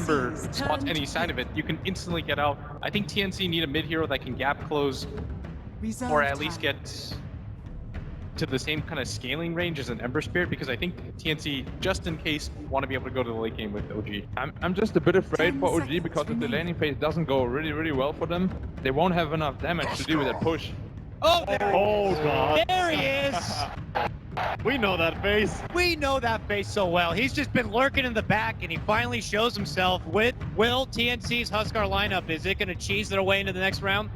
Ember spots any sign of it, you can instantly get out. I think TNC need a mid hero that can gap close, or at least get to the same kind of scaling range as an Ember Spirit, because I think TNC, just in case, want to be able to go to the late game with OG. I'm just a bit afraid for OG because if the laning phase doesn't go really well for them, they won't have enough damage to deal with that push. Oh, there Oh god. There he is. We know that face. We know that face so well. He's just been lurking in the back, and he finally shows himself with Will. TNC's Huskar lineup. Is it going to cheese their way into the next round?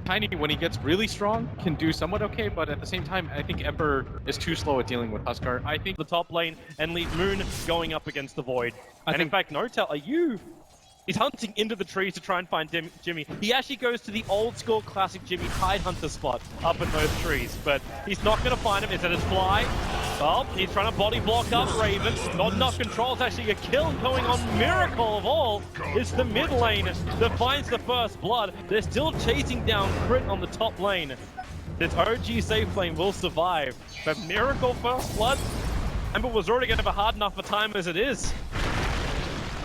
Tiny, when he gets really strong, can do somewhat okay, but at the same time, I think Ember is too slow at dealing with Huskar. I think The top lane and leave Moon going up against the Void. And in fact, Notel, are you? He's hunting into the trees to try and find Jimmy. He actually goes to the old school classic Jimmy hide hunter spot up in those trees, but he's not going to find him. Is that his fly? Well, he's trying to body block up Raven. Not enough control. It's actually a kill going on. Miracle of all is the mid lane that finds the first blood. They're still chasing down Crit on the top lane. This OG safe lane will survive, but Miracle first blood? Ember was already going to have a hard enough a time as it is.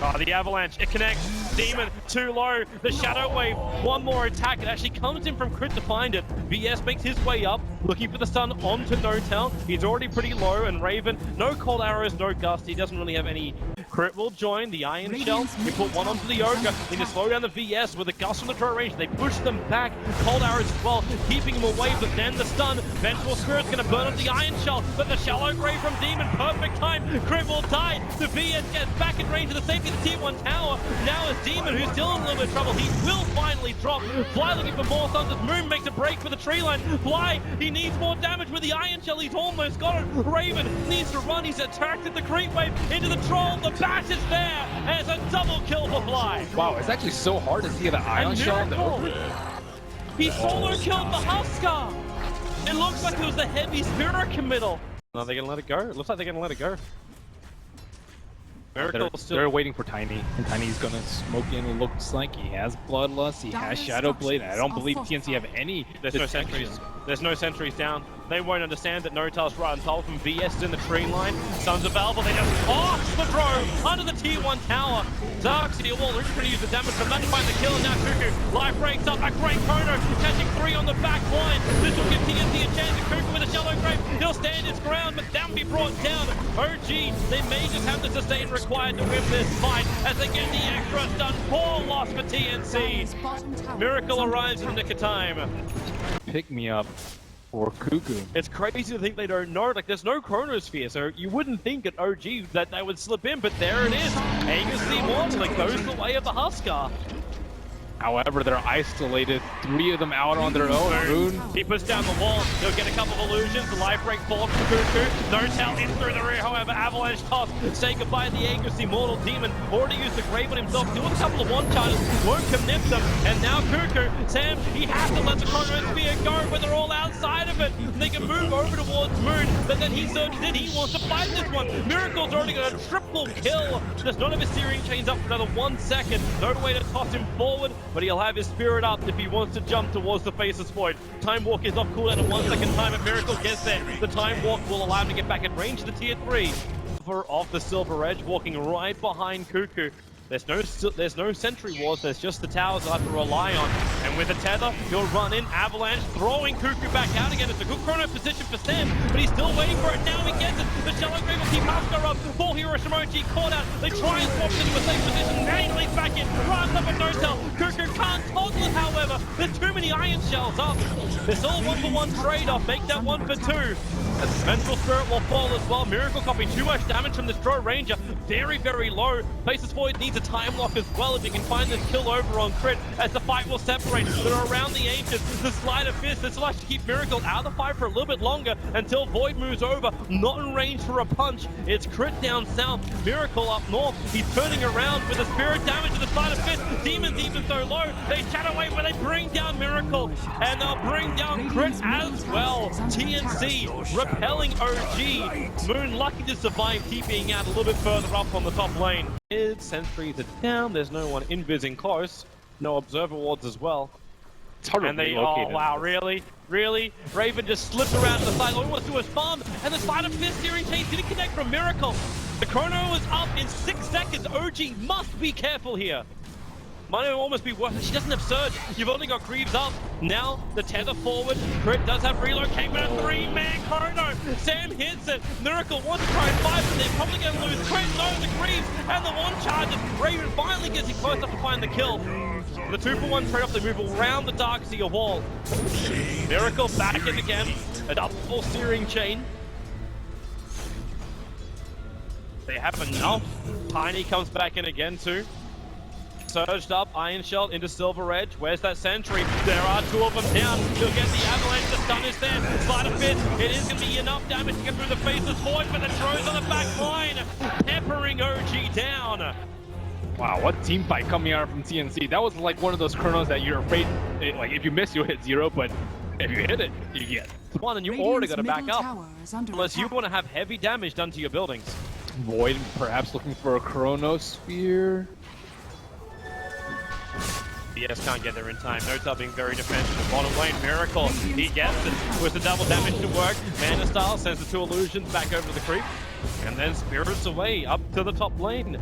Oh, the Avalanche, it connects. Demon, too low. The Shadow Wave, one more attack. It actually comes in from Crit to find it. VS makes his way up, looking for the stun onto Notel. He's already pretty low, and Raven, no cold arrows, no gust. He doesn't really have any. Crit will join the Iron Shell. He put one onto the Ogre. They need to slow down the VS with a gust from the throw range. They push them back. Cold arrows as well, keeping him away, but then the stun. Vengeful Spirit's gonna burn up the Iron Shell, but the Shallow Grave from Demon, perfect time. Crit will die. The VS gets back in range of the safety of the Tier 1 tower. Now it's Demon, who's still in a little bit of trouble. He will finally drop. Fly looking for more stuns as Moon makes a break for the tree line. Fly, he needs more damage with the Iron Shell. He's almost got it. Raven needs to run. He's attracted the creep wave into the troll. The bash is there, and it's a double kill for Fly. Wow, it's actually so hard to see the Ion Shell. He solo killed the Huskar. It looks like it was the heavy spirit committal. Are they gonna let it go? It looks like they're gonna let it go. They're waiting for Tiny, and Tiny's gonna smoke in. It looks like he has Bloodlust, he has Shadow Blade. I don't believe TNC have any. There's no sentries. There's no sentries down. They won't understand that Notel's right on top of him. VS is in the tree line. Sons of Valve, they just toss the throw under the Tier 1 tower. Darkseid Wall, Rich gonna use the damage from that to find the kill, and now Kuku. Life breaks up, a great Chrono, catching 3 on the back line. This will give TNC a chance. Kuku with a Shallow Grave. He'll stand his ground, but that will be brought down. OG, they may just have the sustain required to win this fight as they get the extra stun. Poor loss for TNC. Miracle arrives in the nick of time. Pick me up for Kuku. It's crazy to think they don't know. Like, there's no Chronosphere, so you wouldn't think at OG that they would slip in, but there it is. Aegis the Immortal, it goes the way of the Huskar. However, they're isolated. 3 of them out on their own. Moon. He puts down the wall. He'll get a couple of illusions. The life break falls from Kuku. Notel in through the rear. However, Avalanche toss. Say goodbye to the Aegis, the Immortal Demon. Already used the Grave on himself. Doing a couple of one-charges. Won't commit them. And now Kuku. Sam, he has to let the Chronosphere go, but they're all outside of it. They can move over towards Moon, but then he surges in. He wants to fight this one. Miracle's already got a triple kill. Does not have his steering chains up for another 1 second. No way to toss him forward, but he'll have his spirit up if he wants to jump towards the Faceless Void. Time Walk is off cooldown at 1 second time, and Miracle gets there. The Time Walk will allow him to get back at range to Tier 3. Off the Silver Edge, walking right behind Kuku. There's no sentry wars, there's just the towers I have to rely on. And with a tether, he'll run in, Avalanche, throwing Kuku back out again. It's a good chrono position for Sam, but he's still waiting for it. Now he gets it. The Shallow Grave will keep Huskar up. Full hero Shimoji caught out. They try and swap into a safe position. Now he's back in. Runs up at Notel. Kuku can't toggle it, however. There's too many Iron Shells up. It's all 1-for-1 trade-off. Make that 1-for-2. As Vengeful Spirit will fall as well. Miracle copying too much damage from this Drow Ranger. Very, very low. Faceless Void needs a time lock as well if he can find this kill over on Crit, as the fight will separate. They're around the Ancients. The Sleight of Fist. This will actually keep Miracle out of the fight for a little bit longer until Void moves over. Not in range for a punch. It's Crit down south. Miracle up north. He's turning around with the spirit damage and the Sleight of Fist. Demons even so low. They shadow away where they bring down Miracle. And they'll bring down Crit as well. TNC repelling OG. Moon lucky to survive, keeping out a little bit further up on the top lane. Sentries are down. There's no one invising close. No observer wards as well. It's hard And to they, relocate oh wow, really? Really? Raven just slipped around to the side. All he wants to do is farm, and the Sleight of Fist steering chain didn't connect from Miracle. The chrono is up in 6 seconds. OG must be careful here. Might almost be worth it. She doesn't have surge. You've only got Greaves up. Now the tether forward. Crit does have relocate, but a 3-man chrono. Sam hits it. Miracle wants to try and fight, but they're probably going to lose. Crit, no, the Greaves, and the one charges. Raven finally gets it close enough to find the kill. The 2-for-1 trade-off, they move around the Darkseer wall. Miracle back in again. A double steering chain. They have enough. Tiny comes back in again too. Surged up, Iron Shell into Silver Edge. Where's that sentry? There are 2 of them down. He'll get the avalanche. The stun is there. Sleight of fist. It is going to be enough damage to get through the faceless void, but the drone's on the back line, peppering OG down. Wow, what team fight coming out from TNC. That was like one of those chronos that you're afraid, like if you miss, you'll hit 0, but if you hit it, you get one, and you already got to back up. Unless you want to have heavy damage done to your buildings. Void perhaps looking for a Chronosphere. BS can't get there in time. No being very defensive. Bottom lane, Miracle. He gets it with the double damage to work. Mana Style sends the 2 illusions back over the creep. And then Spirits away up to the top lane.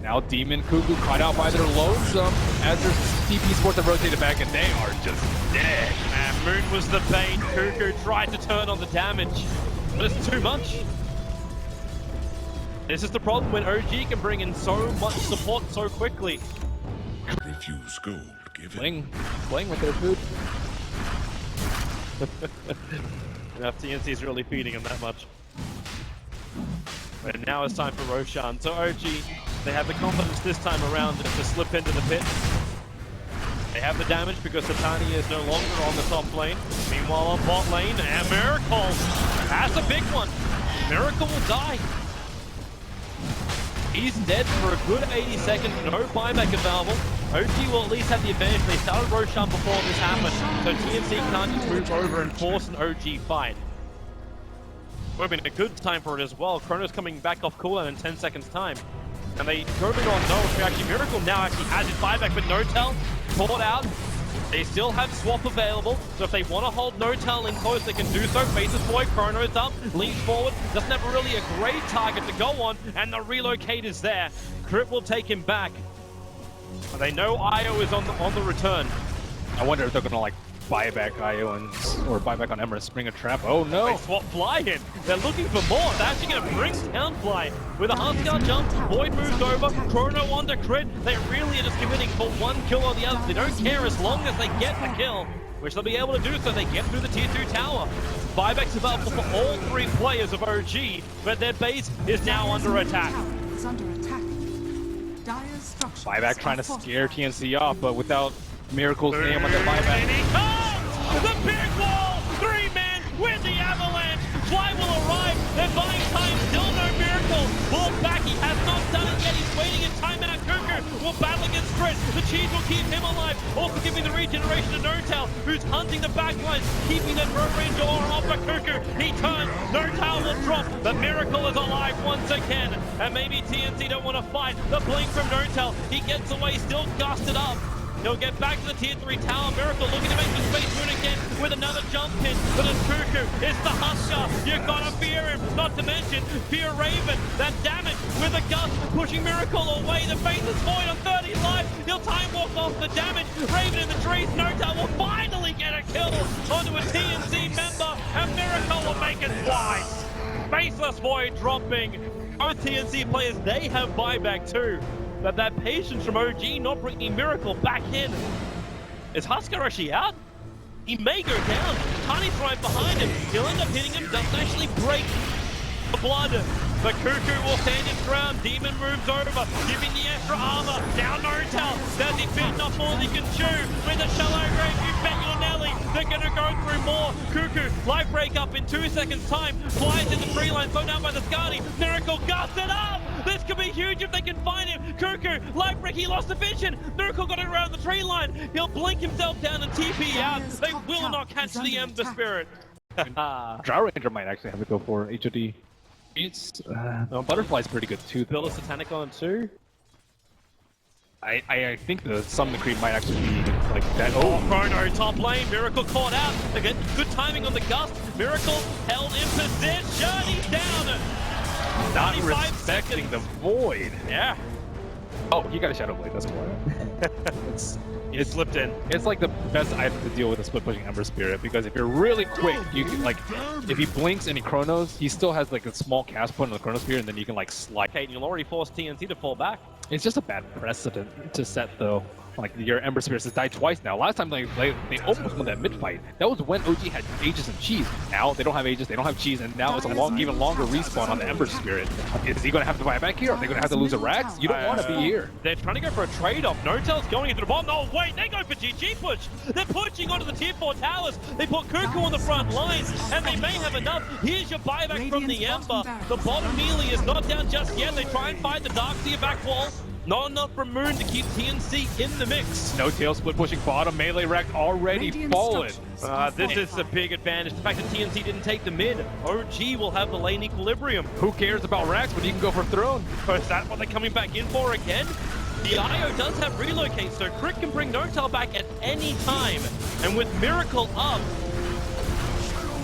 Now Demon Cuckoo caught out by their lonesome as their TP supports have rotated back and they are just dead. And Moon was the bait. Cuckoo tried to turn on the damage, but it's too much. This is the problem when OG can bring in so much support so quickly. Refuse gold, give it. Playing with their food. Enough TNC's really feeding him that much. But now it's time for Roshan. So OG, they have the confidence this time around to slip into the pit. They have the damage because Titania is no longer on the top lane. Meanwhile on bot lane, and Miracle has a big one. Miracle will die. He's dead for a good 80 seconds, no buyback available. OG will at least have the advantage. They started Roshan before this happened, so TNC can't just move over and force an OG fight. Would have been a good time for it as well. Chrono's coming back off cooldown in 10 seconds time. And they go big on no, actually Miracle now actually has his buyback, but Notel caught out. They still have swap available, so if they want to hold Notel in close, they can do so. Faces Void, Chrono's up, leans forward, doesn't have really a great target to go on, and the relocate is there. Crit will take him back. But they know Io is on the return. I wonder if they're gonna like buy back Io and or buy back on Ember and spring a trap. Oh no! They swap Fly in. They're looking for more. They're actually going to bring down Fly. With a Huskar jump, Void moves over, Chrono onto Crit. They really are just committing for one kill or the other. They don't care as long as they get the kill, which they'll be able to do so they get through the tier 2 tower. Buyback's available for all 3 players of OG, but their base is now under attack. Buyback trying to scare TNC off, but without Miracle's name on the buyback. And he comes! The big wall! 3-man with the avalanche! Fly will arrive! They're buying time, still no Miracle! Pulled back, he has not done it yet, he's waiting in timeout. Cuckoo will battle against Crit. The cheese will keep him alive, also giving the regeneration to Notel, who's hunting the backlines, keeping that road range aura off of Cuckoo. He turns, Notel will drop, the Miracle is alive once again, and maybe TNC don't want to fight. The blink from Notel, he gets away, still gusted up. He'll get back to the tier 3 tower. Miracle looking to make the space moon again with another jump pin. But it's Cuckoo. It's the Huskar. You gotta fear him. Not to mention, fear Raven. That damage with a gust pushing Miracle away. The face is void on 30 life. He'll time walk off the damage. Raven in the trees. Notel will finally get a kill onto a TNC member. And Miracle will make it twice. Faceless Void dropping. Both TNC players, they have buyback too. But that patience from OG not bringing Miracle back in. Is Huskar actually out? He may go down. Tiny's right behind him. He'll end up hitting him. Doesn't actually break the blood. But Cuckoo will stand his ground. Demon moves over, giving the extra armor. Down Notel. Does he fit enough more than he can chew? With a shallow grave, you bet your Nelly. They're gonna go through more. Cuckoo, life break up in 2 seconds time. Flies in the tree line, thrown down by the Skadi. Miracle gusted up. This could be huge if they can find him. Cuckoo, life break, he lost the vision. Miracle got it around the tree line. He'll blink himself down and TP out. They will not catch the Ember Spirit. Drow Ranger might actually have to go for HOD. It's Butterfly's pretty good too. Build a Satanic on too. I think the Summon Creep might actually be like that. Oh, Chrono top lane. Miracle caught out. Again, good timing on the gust. Miracle held in position. He's down. Not 95 respecting seconds. the void. Yeah, Oh, he got a Shadow Blade, that's why. he slipped in. It's like the best item to deal with a split pushing Ember Spirit, because if you're really quick, you can like, if he blinks and he Chronos, he still has like a small cast point on the Chrono Spear, and then you can like slide. Okay, you'll already force TNC to fall back. It's just a bad precedent to set though. Like your Ember Spirits has died twice now. Last time they almost won that mid fight. That was when OG had Aegis and Cheese. Now they don't have Aegis, they don't have Cheese, and now it's a even longer respawn on the Ember Spirit. Is he gonna have to buy it back here? Are they gonna have to lose a Rax? You don't want to be here. They're trying to go for a trade-off. Notel's going into the bomb. No, wait, they go for GG push. They're pushing onto the tier 4 towers. They put Cuckoo on the front line, and they may have enough. Here's your buyback from the Ember. The bottom melee is not down just yet. They try and find the Darkseer back wall. Not enough from Moon to keep TNC in the mix. No tail split pushing bottom. Melee Rax already fallen. This is a big advantage. The fact that TNC didn't take the mid. OG will have the lane equilibrium. Who cares about Rax when you can go for Throne? Is that what they're coming back in for again? The IO does have relocate, so Crit can bring Notel back at any time. And with Miracle up,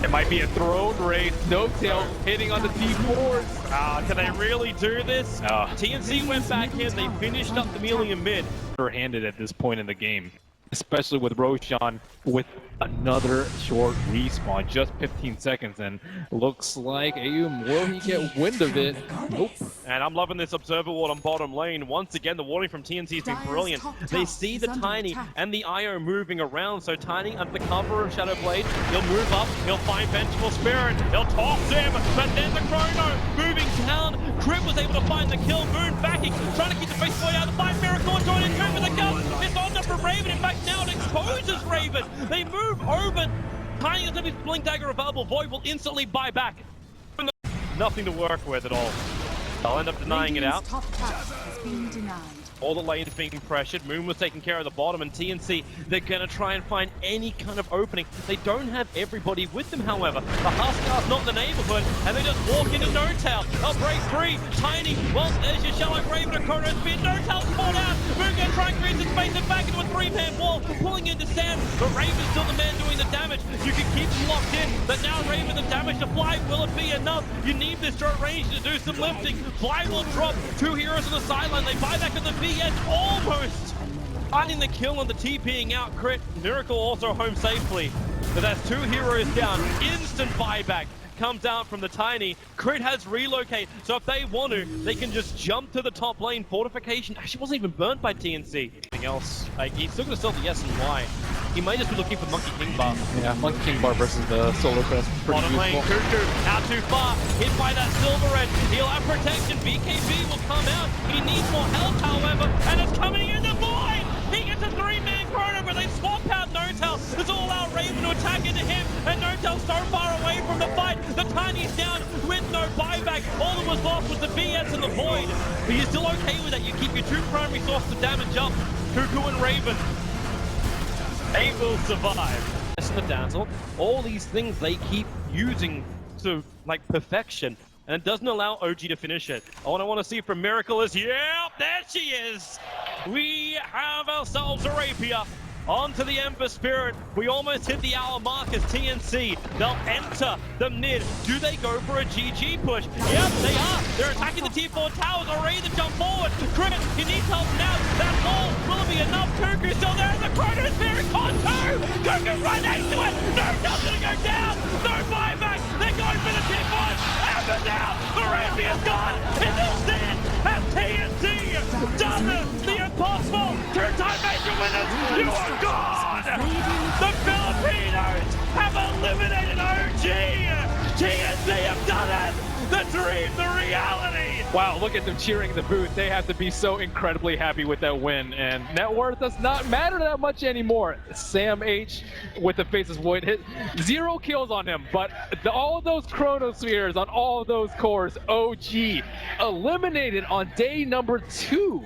It might be a Throne race. No tail hitting on the T4s. can they really do this? TNC went back in, they finished up the melee in mid. Handed at this point in the game, especially with Roshan with another short respawn, just 15 seconds, and looks like Ayum, will he get wind of it? Nope. And I'm loving this Observer Ward on bottom lane. Once again, the warding from TNC has been brilliant. They see the Tiny and the IO moving around, so Tiny under the cover of Shadow Blade, he'll move up, he'll find Vengeful Spirit, he'll toss him, but then the Chrono moving down. Crit was able to find the kill, Moon backing, trying to keep the face boy out of the fight. Miracle joining in with the kill. It's on up from Raven. In fact, now it exposes Raven. They move over. Tiny is his Blink Dagger available. Void will instantly buy back. Nothing to work with at all. They'll end up denying it out. Top tower has been denied. All the lanes being pressured. Moon was taking care of the bottom, and TNC, they're going to try and find any kind of opening. They don't have everybody with them, however. The Huskar's not in the neighborhood, and they just walk into Notel. A break free. Tiny. Well, there's your Shallow Raven and Chrono Spear. Notel's spawned out. Moon going to try and create some space and back into a 3-man wall, pulling into Sam. But Raven's still the man doing the damage. You can keep them locked in, but now Raven the damage to Fly. Will it be enough? You need this short range to do some lifting. Fly will drop. 2 heroes on the sideline. They buy back at the VS almost finding the kill on the TPing out. Crit. Miracle also home safely. But that's 2 heroes down. Instant buyback comes out from the Tiny. Crit has relocate, so if they want to, they can just jump to the top lane. Fortification actually wasn't even burnt by TNC. Anything else? He's still going to sell the S and Y. He may just be looking for Monkey King Bar. Yeah, Monkey King Bar versus the Solar Crest. Pretty Bottom lane, useful. Cuckoo, out too far, hit by that Silver Edge. He'll have protection, BKB will come out. He needs more help, however, and it's coming in the void! He gets a 3-man Chrono, but they swap out Notel. It's all out Raven to attack into him, and Notel's so far away from the fight. The Tiny's down with no buyback. All that was lost was the VS and the Void. But you're still okay with that. You keep your 2 primary sources of damage up, Cuckoo and Raven. They will survive. That's the Dazzle. All these things they keep using to like perfection, and it doesn't allow OG to finish it. All I want to see from Miracle is, yeah, there she is. We have ourselves a Rapier. Onto the Ember Spirit. We almost hit the hour mark as TNC. They'll enter the mid. Do they go for a GG push? Yep, they are. They're attacking the T4 towers. Already to jump forward. Crit, he needs help now. That wall, will it be enough? Cuckoo's still there. The Chrono Spirit on 2. Cuckoo right next to it. No, not gonna go down. No buyback. They're going for the T4. Ember down. The Rapier's gone. And instead, has TNC done the impossible. 2-time major winners. You are gone! The Filipinos have eliminated OG! TNC have done it! The dream, the reality! Wow, look at them cheering the booth. They have to be so incredibly happy with that win, and net worth does not matter that much anymore. Sam H with the Faceless Void hit 0 kills on him, but all of those Chronospheres on all of those cores, OG eliminated on day number 2.